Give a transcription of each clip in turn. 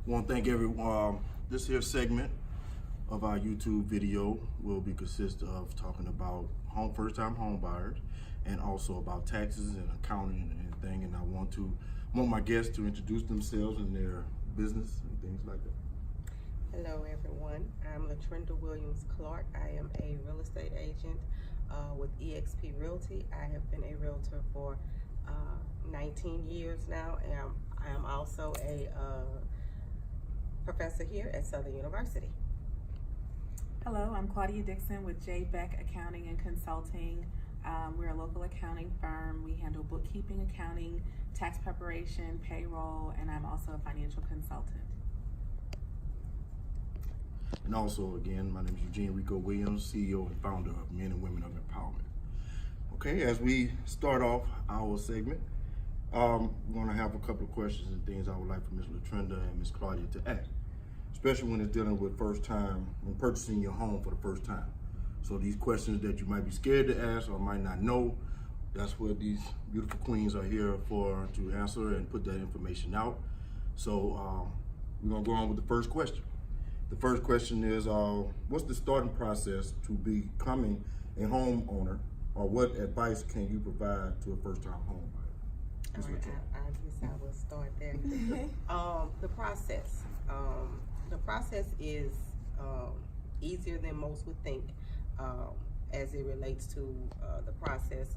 Want to thank everyone. This here segment of our YouTube video will be consist of talking about first-time home buyers and also about taxes and accounting and everything. And I want my guests to introduce themselves and their business and things like that. Hello everyone, I'm LaTrinda Williams Clark. I am a real estate agent with eXp Realty. I have been a realtor for 19 years now, and I am also a professor here at Southern University. Hello, I'm Claudia Dixon with J. Beck Accounting and Consulting. We're a local accounting firm. We handle bookkeeping, accounting, tax preparation, payroll, and I'm also a financial consultant. And also, again, my name is Eugene Rico Williams, CEO and founder of Men and Women of Empowerment. Okay, as we start off our segment, we're going to have a couple of questions and things I would like for Ms. LaTrinda and Ms. Claudia to ask, especially when it's dealing with when purchasing your home for the first time. So these questions that you might be scared to ask or might not know, that's what these beautiful queens are here for, to answer and put that information out. So we're going to go on with the first question. The first question is, what's the starting process to becoming a homeowner, or what advice can you provide to a first-time home buyer? All right, I guess I will start there. The process is easier than most would think as it relates to the process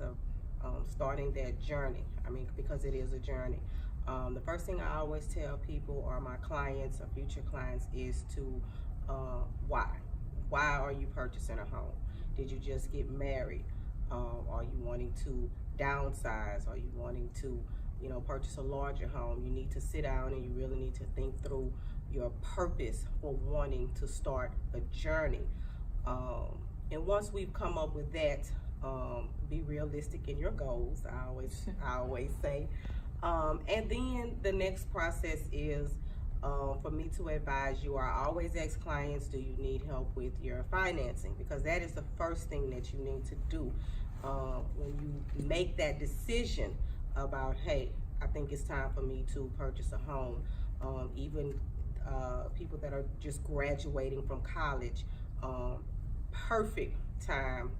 of starting that journey. I mean, because it is a journey. The first thing I always tell people, or my clients or future clients, is to why? Why are you purchasing a home? Did you just get married? Are you wanting to downsize? Are you wanting to, purchase a larger home? You need to sit down and you really need to think through your purpose for wanting to start a journey. And once we've come up with that, be realistic in your goals. I always say. And then the next process is for me to advise you. I always ask clients, do you need help with your financing? Because that is the first thing that you need to do when you make that decision about, hey, I think it's time for me to purchase a home. Even people that are just graduating from college, perfect time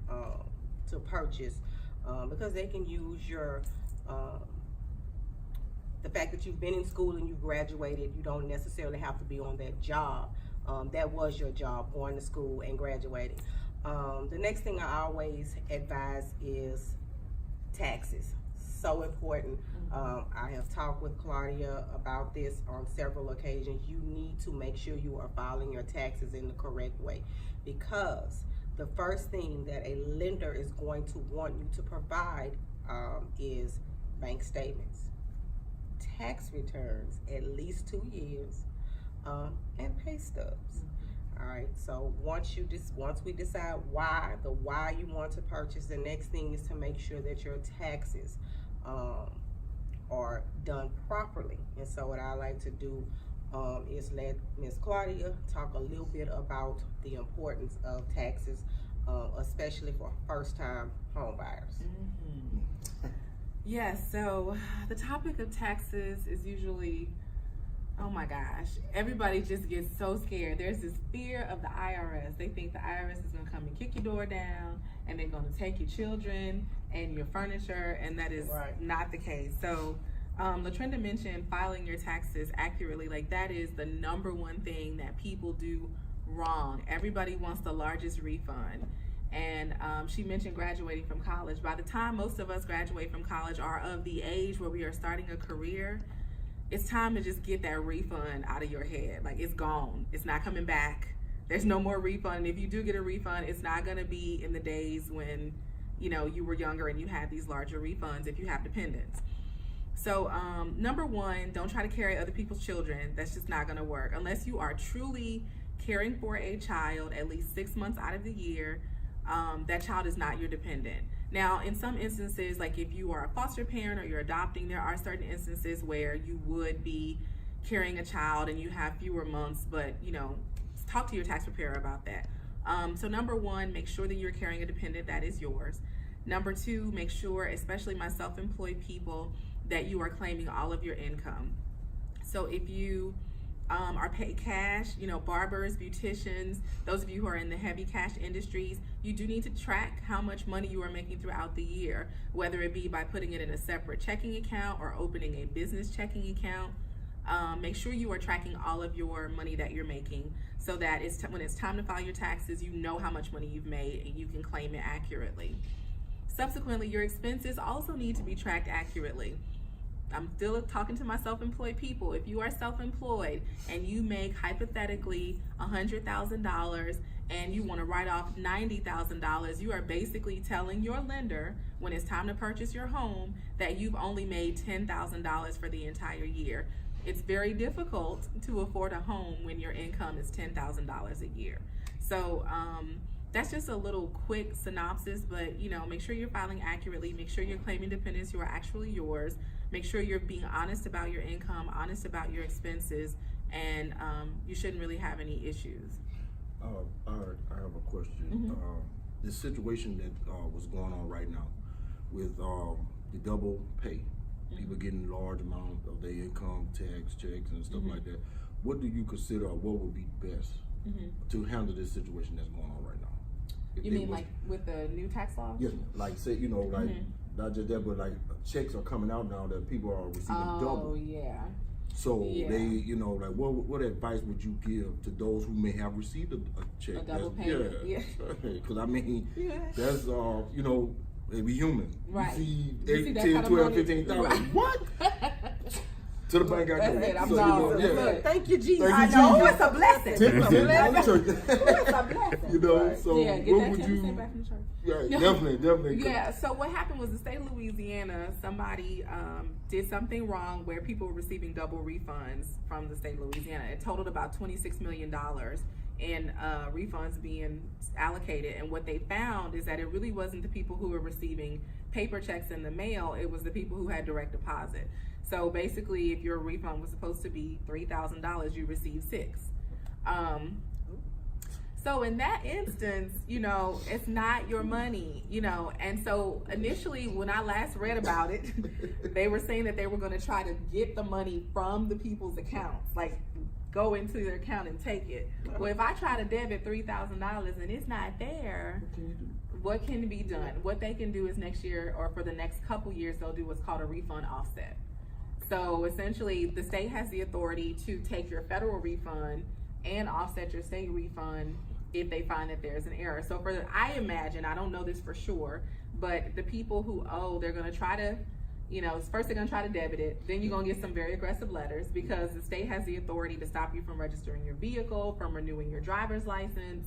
to purchase because they can use your the fact that you've been in school and you graduated. You don't necessarily have to be on that job. That was your job, going to school and graduating. The next thing I always advise is taxes. So important. I have talked with Claudia about this on several occasions. You need to make sure you are filing your taxes in the correct way, because the first thing that a lender is going to want you to provide is bank statements, tax returns, at least 2 years, and pay stubs. All right, so once we decide why you want to purchase, the next thing is to make sure that your taxes are done properly. And so what I like to do is let Ms. Claudia talk a little bit about the importance of taxes, especially for first-time home buyers. Yes, so the topic of taxes is usually, oh my gosh, everybody just gets so scared. There's this fear of the IRS. They think the IRS is going to come and kick your door down, and they're going to take your children and your furniture, and that is not the case. So LaTrinda mentioned filing your taxes accurately. Like, that is the number one thing that people do wrong. Everybody wants the largest refund. And she mentioned graduating from college. By the time most of us graduate from college are of the age where we are starting a career, it's time to just get that refund out of your head. Like, it's gone. It's not coming back. There's no more refund. And if you do get a refund, it's not going to be in the days when, you were younger and you had these larger refunds if you have dependents. So number one, don't try to carry other people's children. That's just not going to work. Unless you are truly caring for a child at least 6 months out of the year, that child is not your dependent. Now, in some instances, like if you are a foster parent or you're adopting, there are certain instances where you would be carrying a child and you have fewer months, but talk to your tax preparer about that. So number one, make sure that you're carrying a dependent that is yours. Number two, make sure, especially my self-employed people, that you are claiming all of your income. So if you are paid cash, you know, barbers, beauticians, those of you who are in the heavy cash industries, you do need to track how much money you are making throughout the year, whether it be by putting it in a separate checking account or opening a business checking account. Make sure you are tracking all of your money that you're making so that when it's time to file your taxes, you know how much money you've made and you can claim it accurately. Subsequently, your expenses also need to be tracked accurately. I'm still talking to my self-employed people. If you are self-employed and you make hypothetically $100,000 and you want to write off $90,000, you are basically telling your lender when it's time to purchase your home that you've only made $10,000 for the entire year. It's very difficult to afford a home when your income is $10,000 a year. So that's just a little quick synopsis, but you know, make sure you're filing accurately, make sure you're claiming dependents who are actually yours, make sure you're being honest about your income, honest about your expenses, and you shouldn't really have any issues. I have a question. Mm-hmm. The situation that was going on right now with the double pay, people getting large amount of their income tax checks and stuff like that. What do you consider, or what would be best to handle this situation that's going on right now? If You mean like with the new tax law? Yes, like say, you know, like not just that, but like checks are coming out now that people are receiving double. Oh yeah. So Yeah. they, you know, like what advice would you give to those who may have received a check? A double that's- payment, yeah. Because I mean, Yeah. that's you know, we human. Right. You You see see 8, that 10, kind of 12, money? 15,000. Right. What? To the bank I That's go. it, I'm So, you gone. know, That's yeah. it. Thank you, Jesus. Thank I you, know Jesus. it's a blessing. 10% on the church. It's a blessing. You know, Right. so Yeah, get what that would 10% you? back from the church. Yeah, definitely. Yeah, so what happened was the state of Louisiana, somebody did something wrong where people were receiving double refunds from the state of Louisiana. It totaled about $26 million in refunds being allocated. And what they found is that it really wasn't the people who were receiving paper checks in the mail, it was the people who had direct deposit. So basically, if your refund was supposed to be $3,000, you received $6,000. So in that instance, you know, it's not your money, you know. And so initially, when I last read about it, they were saying that they were going to try to get the money from the people's accounts, like go into their account and take it. Well, if I try to debit $3,000 and it's not there, what can be done? What they can do is next year or for the next couple years, they'll do what's called a refund offset. So essentially, the state has the authority to take your federal refund and offset your state refund if they find that there's an error. So I imagine, I don't know this for sure, but the people who owe, they're gonna try to, you know, first they're gonna try to debit it, then you're gonna get some very aggressive letters because the state has the authority to stop you from registering your vehicle, from renewing your driver's license.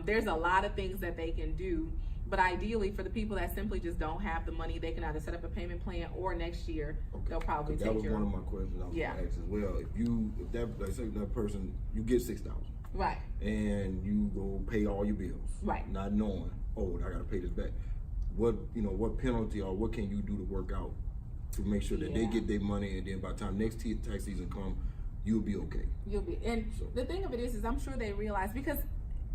There's a lot of things that they can do, but ideally for the people that simply just don't have the money, they can either set up a payment plan or next year they'll probably that take was your, one of my questions I was Yeah. gonna ask as well. If that, like say that person, you get 6,000 right, and you go pay all your bills, Right. not knowing, oh, I gotta pay this back. What penalty or what can you do to work out to make sure that they Yeah. get their money, and then by the time next tax season come, you'll be okay. you'll be. And So- the thing of it is I'm sure they realize, because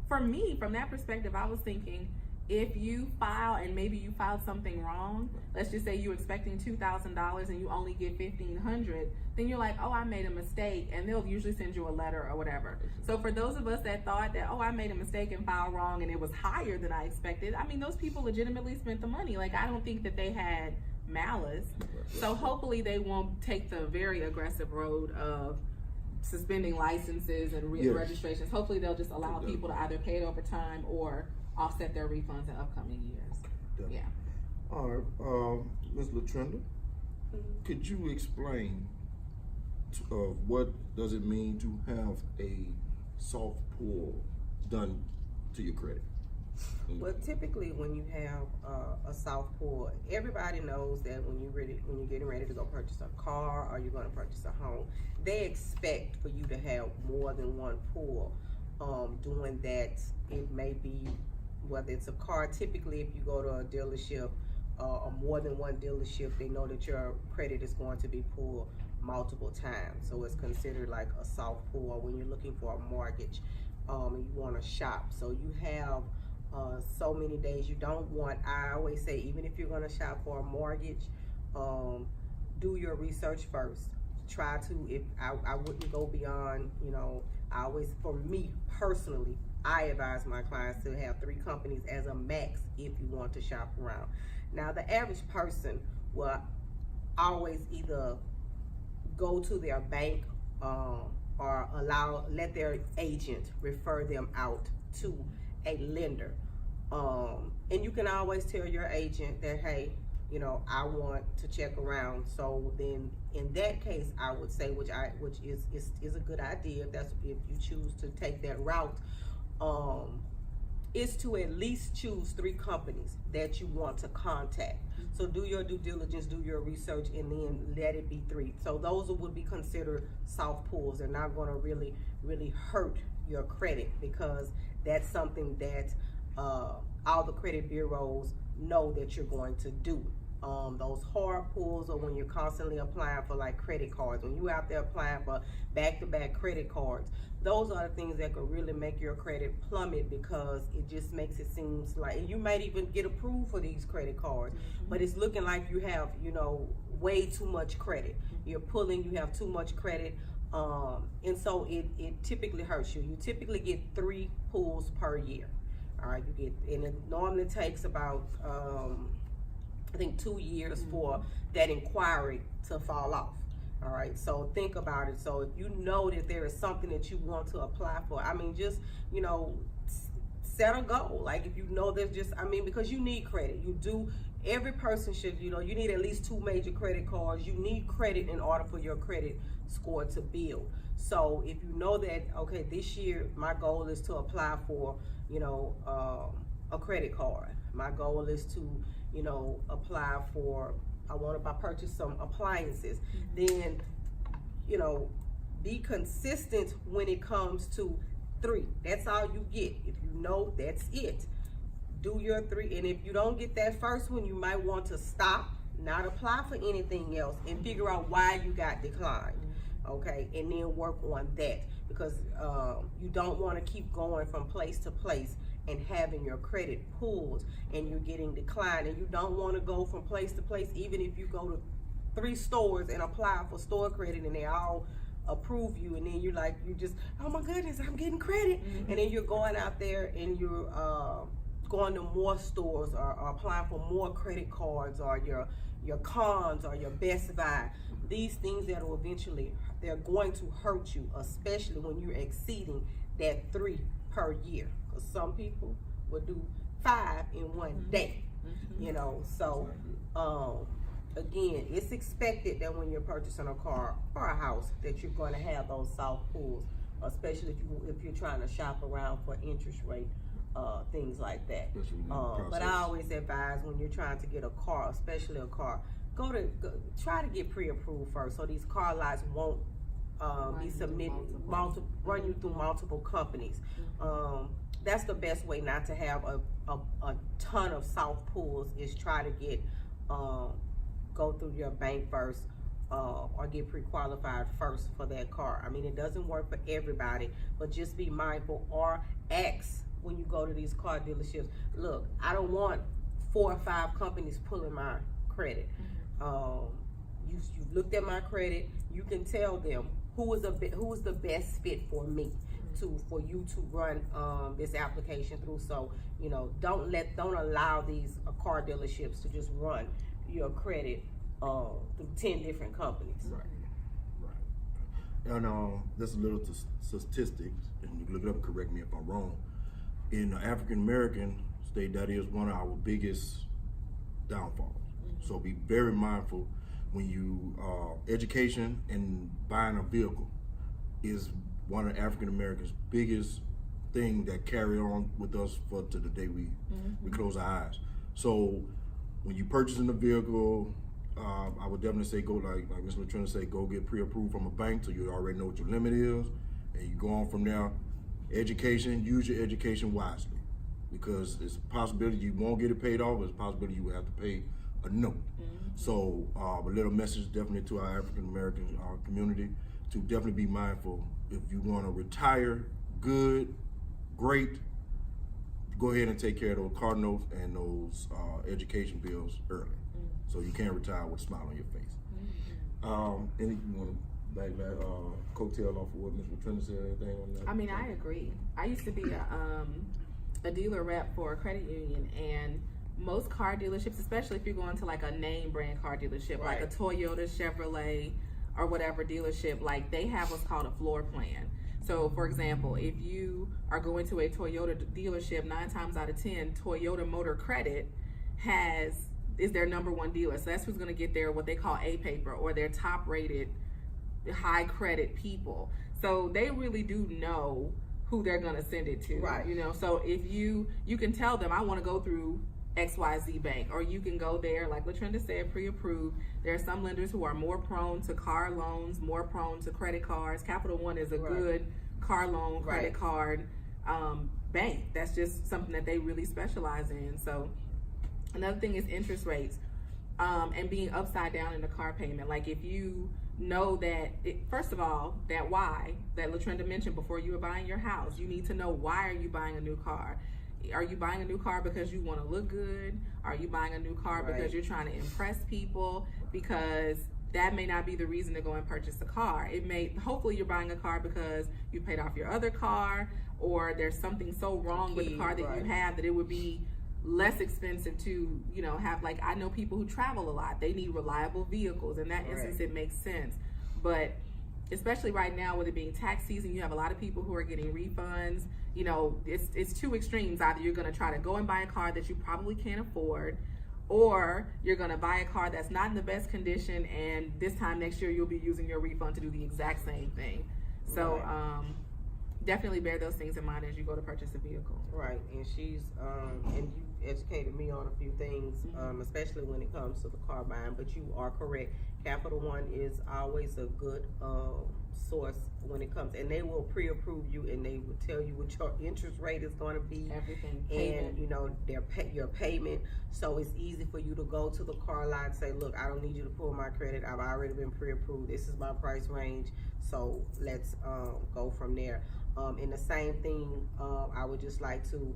for me, from that perspective, I was thinking, if you file and maybe you filed something wrong, let's just say you're expecting $2,000 and you only get $1,500, then you're like, oh, I made a mistake, and they'll usually send you a letter or whatever. So for those of us that thought that, oh, I made a mistake and filed wrong and it was higher than I expected, I mean, those people legitimately spent the money. Like, I don't think that they had malice. So hopefully they won't take the very aggressive road of suspending licenses and Yes. registrations. Hopefully they'll just allow Definitely. people to either pay it over time or offset their refunds in upcoming years. Definitely. Yeah. All right, Ms. LaTrenda, could you explain what does it mean to have a soft pull done to your credit? Well, typically when you have a soft pull, everybody knows that when you're getting ready to go purchase a car or you're going to purchase a home, they expect for you to have more than one pull. Doing that, it may be whether it's a car. Typically, if you go to a dealership or more than one dealership, they know that your credit is going to be pulled multiple times. So it's considered like a soft pull. Or when you're looking for a mortgage and you want to shop, so you have so many days. You don't want, I always say, even if you're going to shop for a mortgage, do your research first. try to, if I wouldn't go beyond, you know, I always, for me personally, I advise my clients to have 3 companies as a max if you want to shop around. Now, the average person will always either go to their bank or let their agent refer them out to a lender. And you can always tell your agent that, hey, you know, I want to check around. So then in that case, I would say, which is a good idea if you choose to take that route, is to at least choose 3 companies that you want to contact. So do your due diligence, do your research, and then let it be 3. So those would be considered soft pulls. They're not going to really hurt your credit, because that's something that all the credit bureaus know that you're going to do. Those hard pulls, or when you're constantly applying for like credit cards, when you're out there applying for back-to-back credit cards, those are the things that could really make your credit plummet, because it just makes it seem like, and you might even get approved for these credit cards, but it's looking like you have, you know, way too much credit. You're pulling, you have too much credit, and so it typically hurts you. You typically get 3 pulls per year. All right, you get, and it normally takes about I think 2 years for that inquiry to fall off. All right, so think about it. So if you know that there is something that you want to apply for, I mean, just, you know, set a goal. Like if you know there's just, I mean, because you need credit. You do, every person should, you know, you need at least 2 major credit cards. You need credit in order for your credit score to build. So if you know that, okay, this year my goal is to apply for, you know, a credit card. My goal is to, you know, apply for, I want to purchase some appliances. Then, you know, be consistent when it comes to 3. That's all you get. If you know, that's it. Do your 3, and if you don't get that first one, you might want to stop, not apply for anything else, and figure out why you got declined. Okay, and then work on that, because you don't want to keep going from place to place and having your credit pulled and you're getting declined, and you don't want to go from place to place, even if you go to 3 stores and apply for store credit and they all approve you, and then you're like, you just, oh my goodness, I'm getting credit. And then you're going out there and you're going to more stores, or applying for more credit cards, or your Cons or your Best Buy. These things that will eventually, they're going to hurt you, especially when you're exceeding that 3 per year. Because some people will do 5 in one day, you know. So again, it's expected that when you're purchasing a car or a house that you're going to have those soft pulls, especially if you're trying to shop around for interest rate, things like that. But I always advise, when you're trying to get a car, especially a car, try to get pre-approved first, so these car lots won't be submitted, run you through multiple companies. That's the best way not to have a ton of soft pulls, is try to get go through your bank first, or get pre-qualified first for that car. I mean, it doesn't work for everybody, but just be mindful, or ask when you go to these car dealerships, look, I don't want 4 or 5 companies pulling my credit. You've looked at my credit, you can tell them who is the best fit for me, for you to run this application through. So, you know, don't allow these car dealerships to just run your credit through 10 different companies. Right. And there's a little statistics, and you can look it up and correct me if I'm wrong. In the African American state, that is one of our biggest downfalls. So be very mindful when you education and buying a vehicle is one of African Americans' biggest thing that carry on with us to the day we close our eyes. So when you purchasing a vehicle, I would definitely say go, like Ms. Latrina said, go get pre-approved from a bank, so you already know what your limit is, and you go on from there. Education, use your education wisely, because it's a possibility you won't get it paid off. It's a possibility you will have to pay a note. So a little message definitely to our African American community, to definitely be mindful. If you want to retire good, great, go ahead and take care of those car notes and those education bills early, so you can retire with a smile on your face. Anything you want to coattail off of what Ms. Latrina said, anything on that? I mean, I agree. I used to be a dealer rep for a credit union, and most car dealerships, especially if you're going to like a name brand car dealership, Right. like a Toyota, Chevrolet, or whatever dealership, like they have what's called a floor plan. So, for example, if you are going to a Toyota dealership, 9 times out of 10, Toyota Motor Credit is their number one dealer. So that's who's going to get their what they call A paper, or their top rated high credit people. So they really do know who they're going to send it to. Right. You know, so if you can tell them, I want to go through XYZ Bank, or you can go there, like Latrina said, pre-approved. There are some lenders who are more prone to car loans, more prone to credit cards. Capital One is a Right. good car loan, credit Right. card bank. That's just something that they really specialize in. So another thing is interest rates, and being upside down in the car payment. Like if you know that, first of all, that why that Latrina mentioned before you were buying your house, you need to know, why are you buying a new car? Are you buying a new car because you want to look good? Are you buying a new car Right. because you're trying to impress people? Because that may not be the reason to go and purchase a car. Hopefully you're buying a car because you paid off your other car, or there's something so wrong with the car that Right. you have that it would be less expensive to, have, like, I know people who travel a lot. They need reliable vehicles. In that instance, it makes sense. But especially right now with it being tax season, you have a lot of people who are getting refunds. It's two extremes. Either you're going to try to go and buy a car that you probably can't afford, or you're going to buy a car that's not in the best condition, and this time next year you'll be using your refund to do the exact same thing. So Right. definitely bear those things in mind as you go to purchase a vehicle. Right, and she's and you educated me on a few things, especially when it comes to the car buying. But you are correct. Capital One is always a good source when it comes, and they will pre-approve you, and they will tell you what your interest rate is going to be, Everything. and Payment. your payment. So it's easy for you to go to the car lot and say, look, I don't need you to pull my credit. I've already been pre-approved. This is my price range. So let's go from there. And the same thing, I would just like to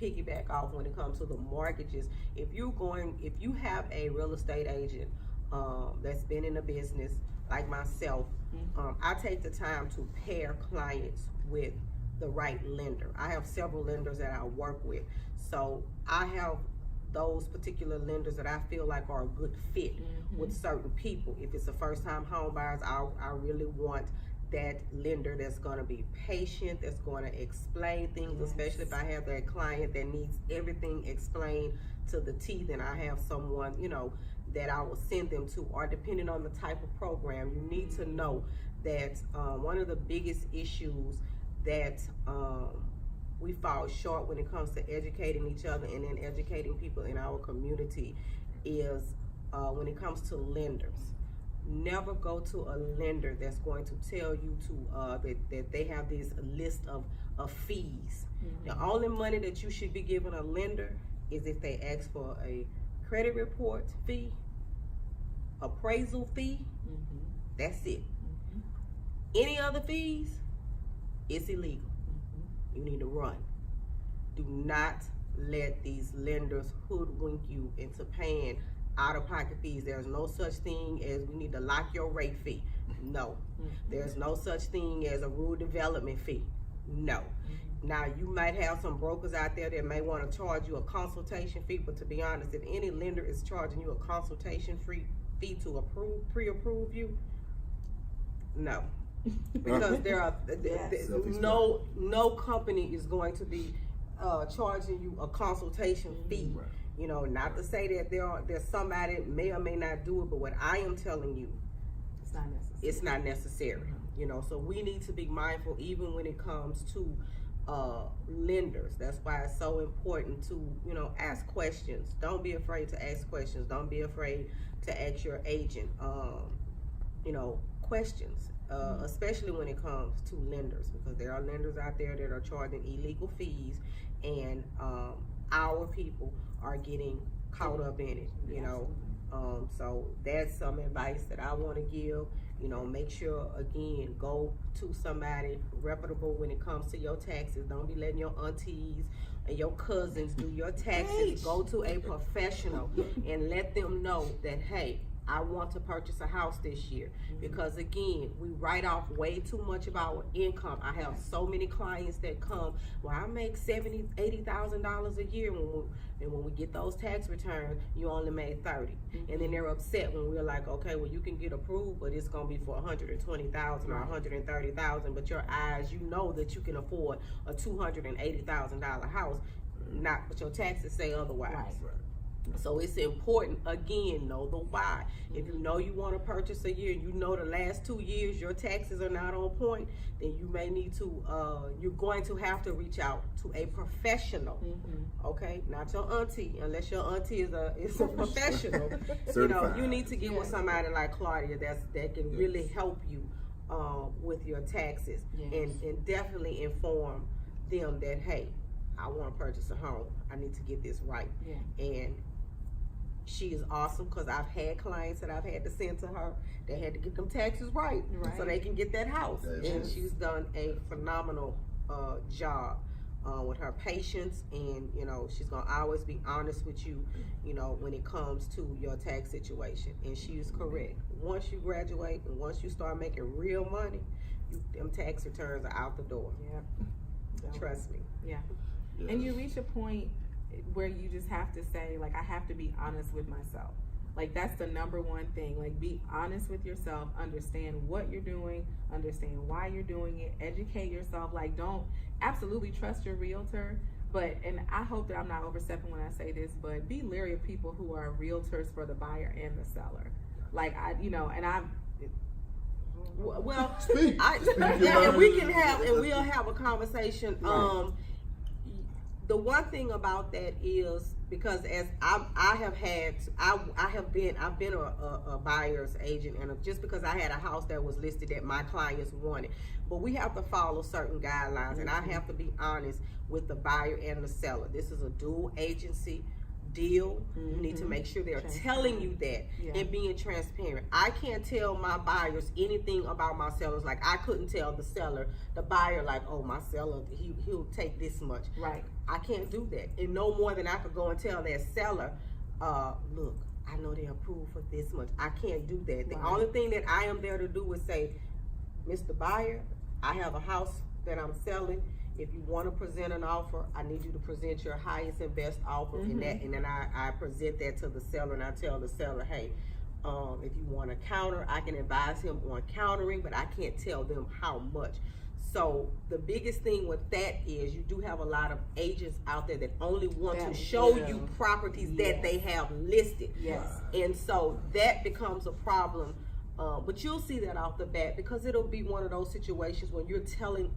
piggyback off when it comes to the mortgages. If you have a real estate agent that's been in the business like myself, I take the time to pair clients with the right lender. I have several lenders that I work with, so I have those particular lenders that I feel like are a good fit with certain people. If it's a first-time home buyers, I really want that lender that's going to be patient, that's going to explain things, especially if I have that client that needs everything explained to the T. Then I have someone, that I will send them to. Or depending on the type of program, you need to know that one of the biggest issues that we fall short when it comes to educating each other and then educating people in our community is when it comes to lenders. Never go to a lender that's going to tell you that they have this list of fees. The only money that you should be giving a lender is if they ask for a credit report fee, appraisal fee. That's it. Any other fees, it's illegal. You need to run. Do not let these lenders hoodwink you into paying out-of-pocket fees. There's no such thing as we need to lock your rate fee. No. There's no such thing as a rural development fee. No. Now, you might have some brokers out there that may want to charge you a consultation fee, but to be honest, if any lender is charging you a consultation fee to pre-approve you, no. Because no company is going to be charging you a consultation fee. Right. Not to say that there's somebody may or may not do it, but what I am telling you, It's not necessary. it's not necessary. So we need to be mindful even when it comes to lenders. That's why it's so important to ask questions. Don't be afraid to ask questions. Don't be afraid to ask your agent questions, especially when it comes to lenders, because there are lenders out there that are charging illegal fees, and our people are getting caught up in it. So that's some advice that I want to give. Make sure, again, go to somebody reputable when it comes to your taxes. Don't be letting your aunties and your cousins do your taxes. Go to a professional and let them know that, hey, I want to purchase a house this year. Because again, we write off way too much of our income. I have so many clients that come, well, I make $70,000, $80,000 a year, and when we get those tax returns, you only made 30. And then they're upset when we're like, okay, well, you can get approved, but it's gonna be for 120,000 or 130,000. But your eyes, you know that you can afford a $280,000 house, not, but your taxes say otherwise. Right. So it's important, again, know the why. If you know you want to purchase a year, you know the last 2 years your taxes are not on point, then you may need to, you're going to have to reach out to a professional, okay? Not your auntie, unless your auntie is a professional. You know, you need to get with somebody like Claudia that can really help you with your taxes, and definitely inform them that, hey, I want to purchase a home. I need to get this right. And she is awesome, because I've had clients that I've had to send to her that had to get them taxes right so they can get that house. And she's done a phenomenal job with her patience, and you know, she's gonna always be honest with you, you know, when it comes to your tax situation. And she is correct. Once you graduate and once you start making real money, them tax returns are out the door. Trust me. And you reach a point where you just have to say, like, I have to be honest with myself. Like, that's the number one thing. Like, be honest with yourself, understand what you're doing, understand why you're doing it, educate yourself. Like, don't absolutely trust your realtor, but, and I hope that I'm not overstepping when I say this, but be leery of people who are realtors for the buyer and the seller. Like, Well, Speak. and we can have, and we'll have a conversation. The one thing about that is, because as I've been a buyer's agent, and just because I had a house that was listed that my clients wanted, but we have to follow certain guidelines, and I have to be honest with the buyer and the seller. This is a dual agency deal. You need to make sure they're telling you that and being transparent. I can't tell my buyers anything about my sellers. Like, I couldn't tell the buyer, like, oh, my seller, he'll take this much. I can't do that. And no more than I could go and tell that seller, look, I know they approve for this much. I can't do that. The only thing that I am there to do is say, Mr. Buyer, I have a house that I'm selling. If you want to present an offer, I need you to present your highest and best offer, and then I present that to the seller, and I tell the seller, hey, if you want to counter, I can advise him on countering, but I can't tell them how much. So the biggest thing with that is, you do have a lot of agents out there that only want to show you properties that they have listed. And so that becomes a problem. But you'll see that off the bat, because it'll be one of those situations when you're telling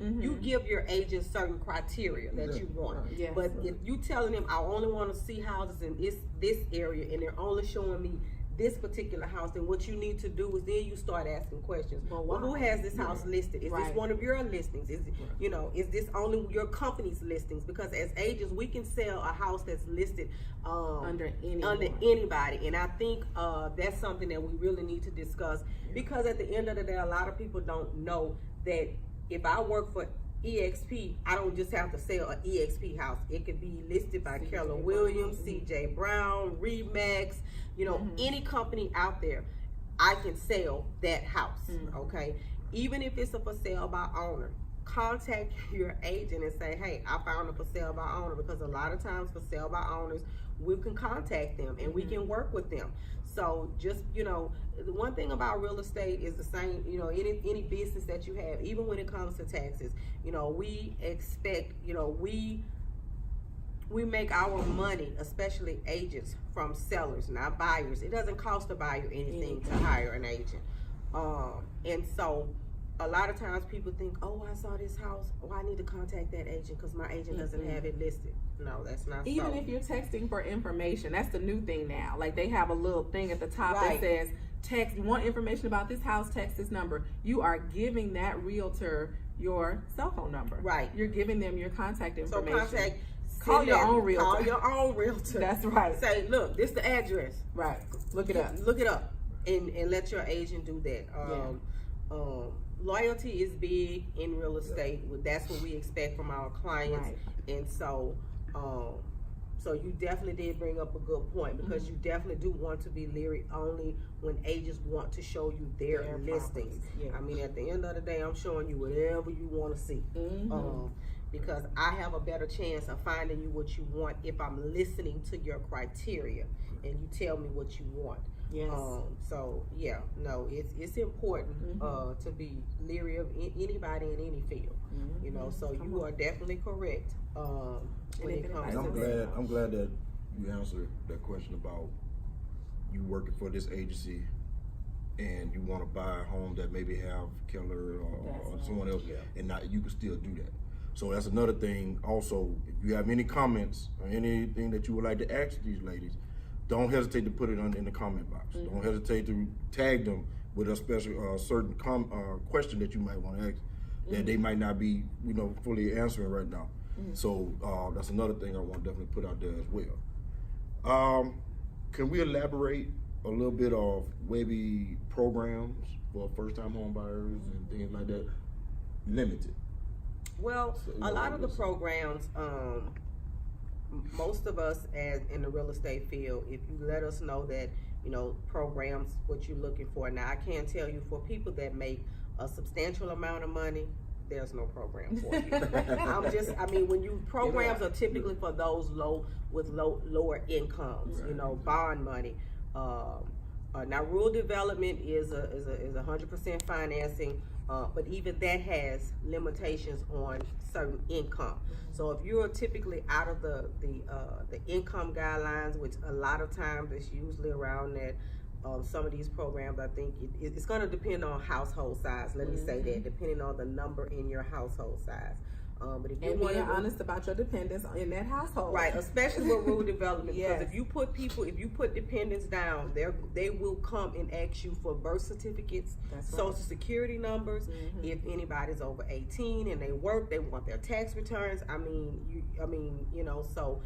you give your agent certain criteria that you want. But if you telling them, I only want to see houses in this area, and they're only showing me this particular house, then what you need to do is then you start asking questions. Well, who has this house listed? Is this one of your listings? Is it, you know, is this only your company's listings? Because as agents, we can sell a house that's listed under anybody, and I think that's something that we really need to discuss, because at the end of the day, a lot of people don't know that if I work for EXP, I don't just have to sell an EXP house. It could be listed by Keller Williams, CJ Brown, Remax, you know, any company out there. I can sell that house, okay? Even if it's a for sale by owner, contact your agent and say, hey, I found a for sale by owner, because a lot of times for sale by owners, we can contact them and we can work with them. So just, you know, the one thing about real estate is the same, you know, any business that you have, even when it comes to taxes, you know, we expect, you know, we make our money, especially agents, from sellers, not buyers. It doesn't cost a buyer anything to hire an agent. And so a lot of times people think, oh, I saw this house, oh, I need to contact that agent because my agent doesn't have it listed. No, that's not Even so. if you're texting for information, that's the new thing now. Like, they have a little thing at the top that says, text, you want information about this house, text this number. You are giving that realtor your cell phone number. You're giving them your contact information. So call your own realtor. Call your own realtor. That's right. Say, look, this is the address. Look it up. Look it up. And let your agent do that. Loyalty is big in real estate. That's what we expect from our clients. And so So you definitely did bring up a good point, because you definitely do want to be leery only when agents want to show you their listings. Yeah. I mean, at the end of the day, I'm showing you whatever you want to see. Because I have a better chance of finding you what you want if I'm listening to your criteria and you tell me what you want. Yes. So yeah, no, it's important to be leery of anybody in any field. You know, so you are definitely correct. When it comes And to I'm glad that you answered that question about you working for this agency and you want to buy a home that maybe have Keller or someone else, and not, you can still do that. So that's another thing. Also, if you have any comments or anything that you would like to ask these ladies, don't hesitate to put it in the comment box. Don't hesitate to tag them with a special certain question that you might want to ask that they might not be, fully answering right now. So that's another thing I want to definitely put out there as well. Can we elaborate a little bit of maybe programs for first-time home buyers and things like that? Limited. Well, a lot of the programs, most of us as in the real estate field, if you let us know that, programs, what you're looking for. Now, I can't tell you for people that make a substantial amount of money, there's no program for you. When you programs are typically for those lower incomes, bond money. Now, rural development is a 100% financing, but even that has limitations on certain income. So if you're typically out of the income guidelines, which a lot of times it's usually around that, some of these programs, I think it's going to depend on household size. Let me say that, depending on the number in your household size. But if you and want being to honest about your dependents in that household, right, especially with rural development, Yes. because if you put dependents down, they will come and ask you for birth certificates, That's right. social security numbers. If anybody's over 18 and they work, they want their tax returns. So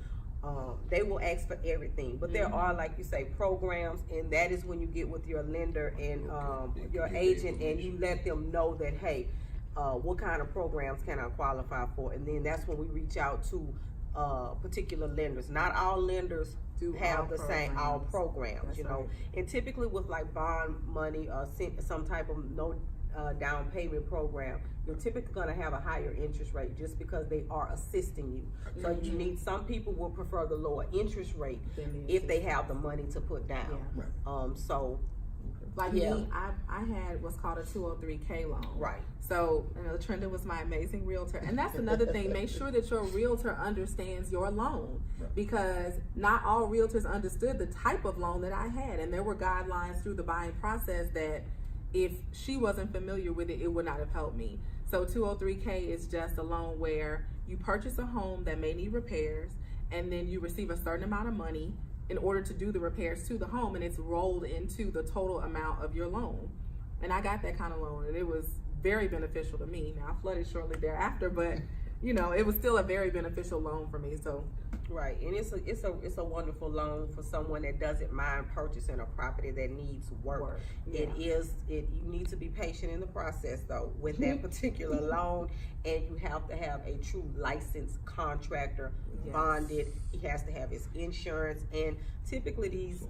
they will ask for everything. But there are, like you say, programs, and that is when you get with your lender and your agent, and you let them know that, hey, what kind of programs can I qualify for? And then that's when we reach out to particular lenders. Not all lenders Do have all the same all programs, That's right. And typically with like bond money or some type of no down payment program, you're typically going to have a higher interest rate just because they are assisting you. So you need, some people will prefer the lower interest rate if they have the money to put down. Yeah. Like Yeah. me, I had what's called a 203K loan. Right. So, Trenda was my amazing realtor. And that's another thing. Make sure that your realtor understands your loan, because not all realtors understood the type of loan that I had. And there were guidelines through the buying process that if she wasn't familiar with it, it would not have helped me. So 203K is just a loan where you purchase a home that may need repairs, and then you receive a certain amount of money in order to do the repairs to the home, and it's rolled into the total amount of your loan. And I got that kind of loan, and it was very beneficial to me. Now, I flooded shortly thereafter, but it was still a very beneficial loan for me. So Right, and it's a wonderful loan for someone that doesn't mind purchasing a property that needs work. Yeah. You need to be patient in the process though with that particular loan, and you have to have a true licensed contractor, Yes. bonded. He has to have his insurance, and typically these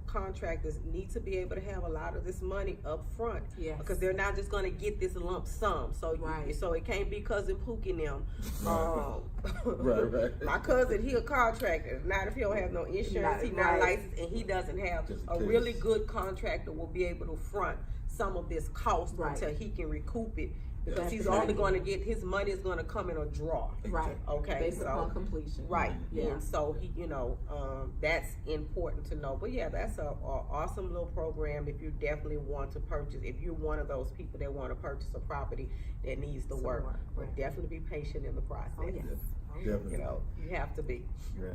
contractors need to be able to have a lot of this money up front, Yes. because they're not just going to get this lump sum. So so it can't be cousin Pookie them. Right. My cousin, he a contractor. Not if he don't have no insurance, he not licensed, and he doesn't have Just in a case. really good contractor will be able to front some of this cost until he can recoup it, because That's he's right. only going to get, his money is going to come in a draw. Right. Okay, Based so upon completion. right, Yeah. and so he, that's important to know. But yeah, that's a awesome little program if you definitely want to purchase. If you're one of those people that want to purchase a property that needs the work, but definitely be patient in the process. Oh, yes. Definitely. You have to be. Right.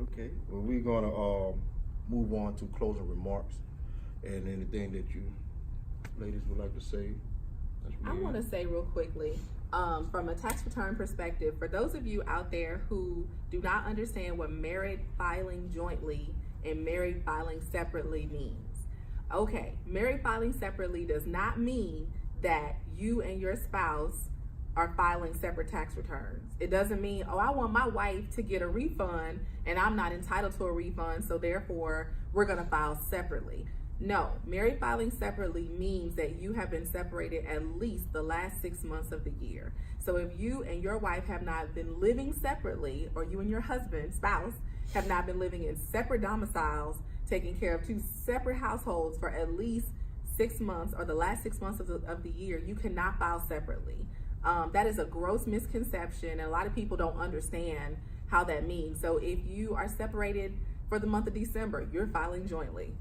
Okay. Well, we're gonna move on to closing remarks, and anything that you ladies would like to say. I want to say real quickly, from a tax return perspective, for those of you out there who do not understand what married filing jointly and married filing separately means. Okay, married filing separately does not mean that you and your spouse are filing separate tax returns. It doesn't mean, oh, I want my wife to get a refund and I'm not entitled to a refund, so therefore we're gonna file separately. No, married filing separately means that you have been separated at least the last 6 months of the year. So if you and your wife have not been living separately, or you and your husband, spouse, have not been living in separate domiciles, taking care of 2 separate households for at least 6 months or the last 6 months of the year, you cannot file separately. That is a gross misconception, and a lot of people don't understand how that means. So if you are separated for the month of December, you're filing jointly.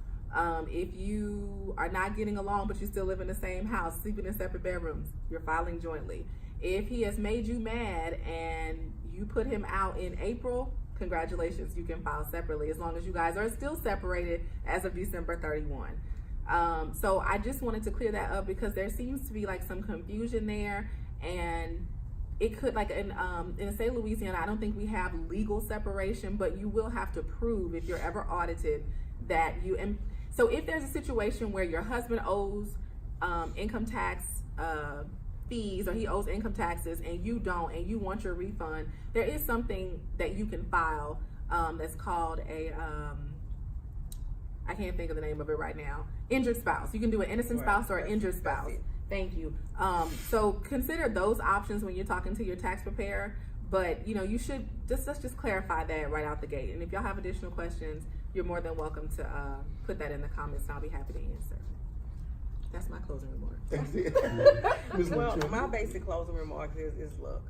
If you are not getting along but you still live in the same house, sleeping in separate bedrooms, you're filing jointly. If he has made you mad and you put him out in April, congratulations, you can file separately as long as you guys are still separated as of December 31. So I just wanted to clear that up because there seems to be like some confusion there, and it could, like in the state of Louisiana, I don't think we have legal separation, but you will have to prove if you're ever audited that you, and so if there's a situation where your husband owes income tax fees, or he owes income taxes and you don't, and you want your refund, there is something that you can file that's called a I can't think of the name of it right now, injured spouse. You can do an innocent spouse or an injured spouse. Thank you. So consider those options when you're talking to your tax preparer, but you know, you should let's just clarify that right out the gate. And if y'all have additional questions, you're more than welcome to put that in the comments, and I'll be happy to answer. That's my closing remarks. Well, my basic closing remarks is look,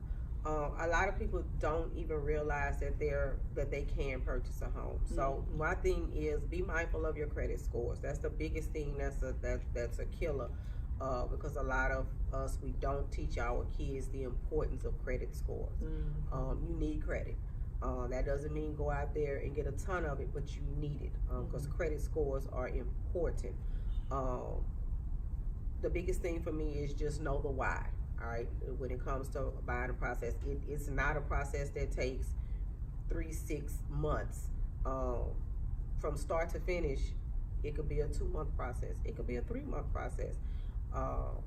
a lot of people don't even realize that they can purchase a home. So my thing is, be mindful of your credit scores. That's the biggest thing. That's a killer, because a lot of us, we don't teach our kids the importance of credit scores. You need credit. That doesn't mean go out there and get a ton of it, but you need it, because credit scores are important. The biggest thing for me is just know the why. All right, when it comes to buying a process, it's not a process that takes 3-6 months. From start to finish, it could be a 2-month process. It could be a 3-month process.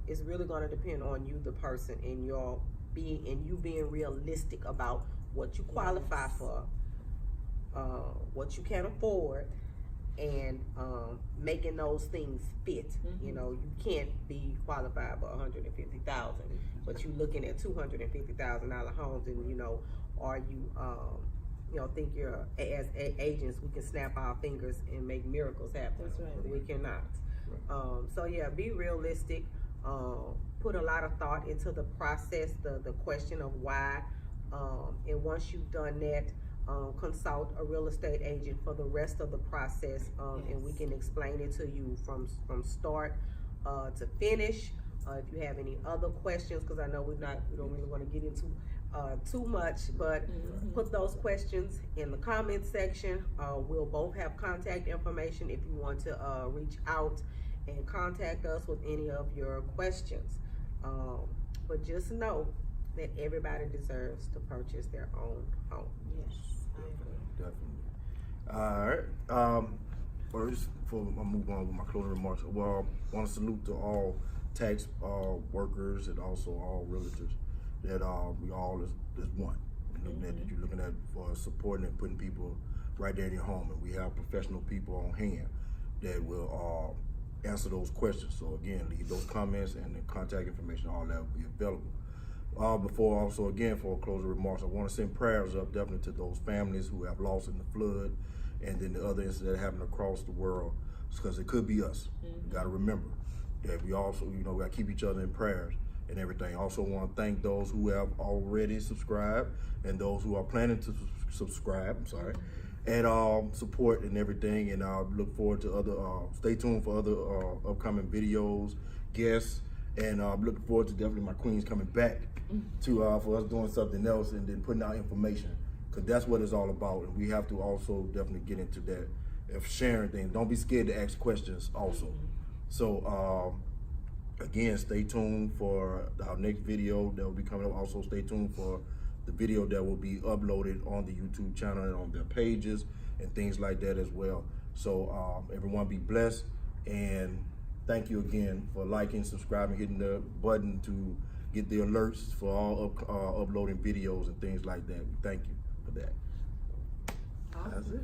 It's really going to depend on you, the person, and you being realistic about what you qualify for, what you can afford, and making those things fit. You know, you can't be qualified for $150,000, but you're looking at $250,000 homes, and you know, are you think you're, as agents, we can snap our fingers and make miracles happen. That's right. We cannot. So yeah, be realistic. Put a lot of thought into the process, the question of why, and once you've done that, consult a real estate agent for the rest of the process, and we can explain it to you from start to finish. If you have any other questions, because I know we don't really want to get into too much, but put those questions in the comment section. We'll both have contact information if you want to reach out and contact us with any of your questions. But just know that everybody deserves to purchase their own home. Yes. Definitely. All right. First, before I move on with my closing remarks, well, I want to salute to all tax workers and also all realtors that we all is one. That you're looking at for supporting and putting people right there in your home, and we have professional people on hand that will answer those questions. So again, leave those comments and the contact information, all that will be available. Before also, again, for closing remarks, I want to send prayers up definitely to those families who have lost in the flood, and then the other incidents that happen across the world, because it could be us. You got to remember that we also, we got to keep each other in prayers and everything. Also want to thank those who have already subscribed and those who are planning to subscribe, and support and everything. And I look forward to other, stay tuned for other upcoming videos, guests, and I'm looking forward to definitely my queens coming back to for us doing something else and then putting out information, because that's what it's all about. And we have to also definitely get into that of sharing things. Don't be scared to ask questions also. So again, stay tuned for our next video that will be coming up. Also stay tuned for the video that will be uploaded on the YouTube channel and on their pages and things like that as well. So everyone be blessed, and thank you again for liking, subscribing, hitting the button to get the alerts for all uploading videos and things like that. We thank you for that. That's it.